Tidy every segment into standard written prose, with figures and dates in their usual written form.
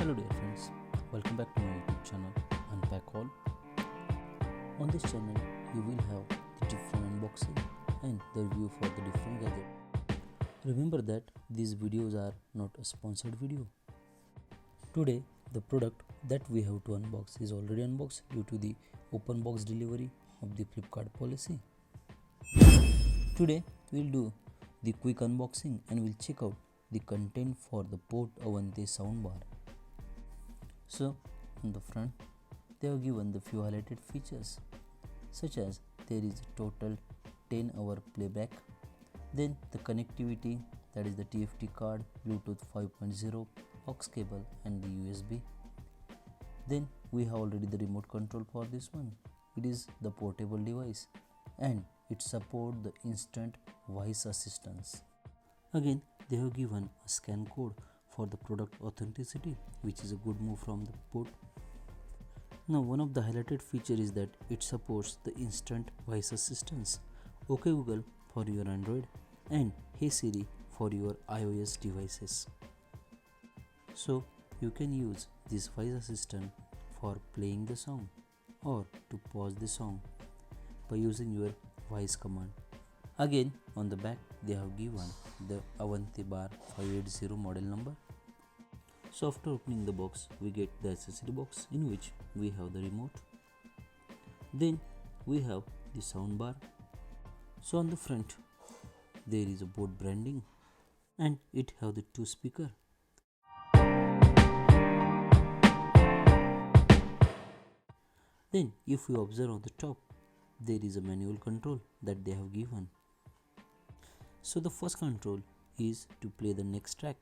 Hello dear friends, welcome back to my YouTube channel Unpack All. On this channel you will have the different unboxing and the review for the different gadgets. Remember that these videos are not a sponsored video. Today the product that we have to unbox is already unboxed due to the open box delivery of the Flipkart policy. Today we will do the quick unboxing and we'll check out the content for the Boat Aavante soundbar. So on the front they have given the few highlighted features such as there is a total 10-hour playback, then the connectivity, that is the TFT card, Bluetooth 5.0, aux cable and the USB. Then we have already the remote control for this one. It is the portable device and it supports the instant voice assistance. Again they have given a scan code for the product authenticity, which is a good move from the boat. Now one of the highlighted feature is that it supports the instant voice assistance, OK Google for your Android and Hey Siri for your iOS devices. So you can use this voice assistant for playing the song or to pause the song by using your voice command. Again on the back they have given the Avante bar 580 model number. So after opening the box we get the accessory box in which we have the remote. Then we have the sound bar. So on the front there is a boat branding and it have the 2 speaker. Then if you observe on the top there is a manual control that they have given. So the first control is to play the next track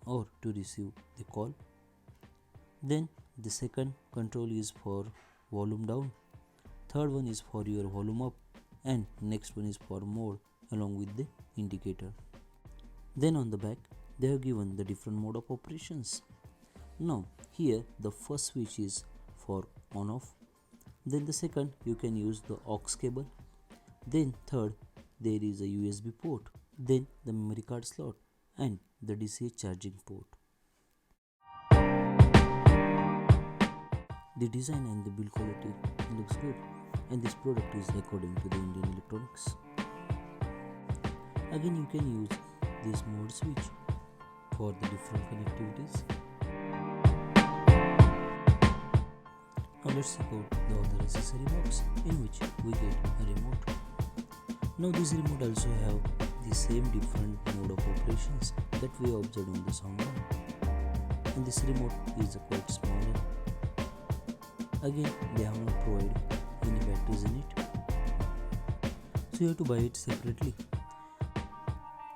or to receive the call. Then the second control is for volume down, third one is for your volume up and next one is for mode along with the indicator. Then on the back they have given the different mode of operations. Now here the first switch is for on off, then the second you can use the aux cable, then third there is a USB port, then the memory card slot and the DC charging port. The design and the build quality looks good and this product is according to the Indian Electronics. Again you can use this mode switch for the different connectivities. Now let's check out the other accessory box in which we get a remote. Now this remote also have the same different mode of operations that we observed on the soundbar, and this remote is quite smaller. Again they have not provided any batteries in it, so you have to buy it separately.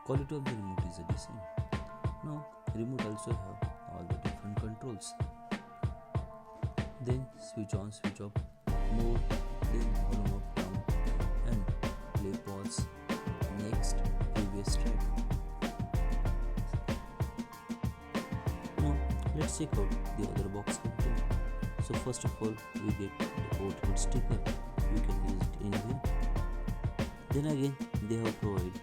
Quality of the remote is decent. Now remote also have all the different controls, then switch on, switch off, mode, then volume up, down and play, pause, next, previous track. Now let's check out the other box content. So first of all we get the boat head sticker, you can use it anywhere. Then again they have provided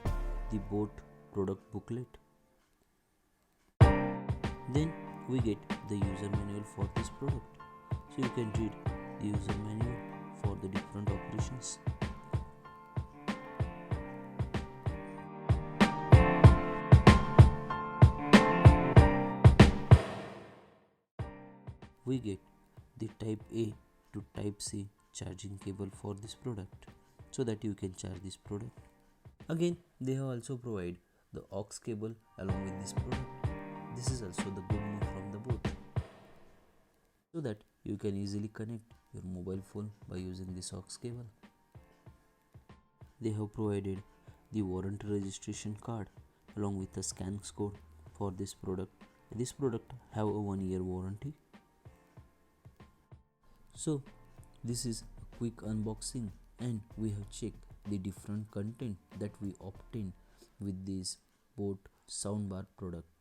the boat product booklet. Then we get the user manual for this product, so you can read the user manual for the different operations. We get the type A to type C charging cable for this product so that you can charge this product. Again they have also provided the aux cable along with this product. This is also the good move from the boat, so that you can easily connect your mobile phone by using this aux cable. They have provided the warranty registration card along with the scan code for this product. This product have a 1-year warranty. So this is a quick unboxing and we have checked the different content that we obtained with this boat soundbar product.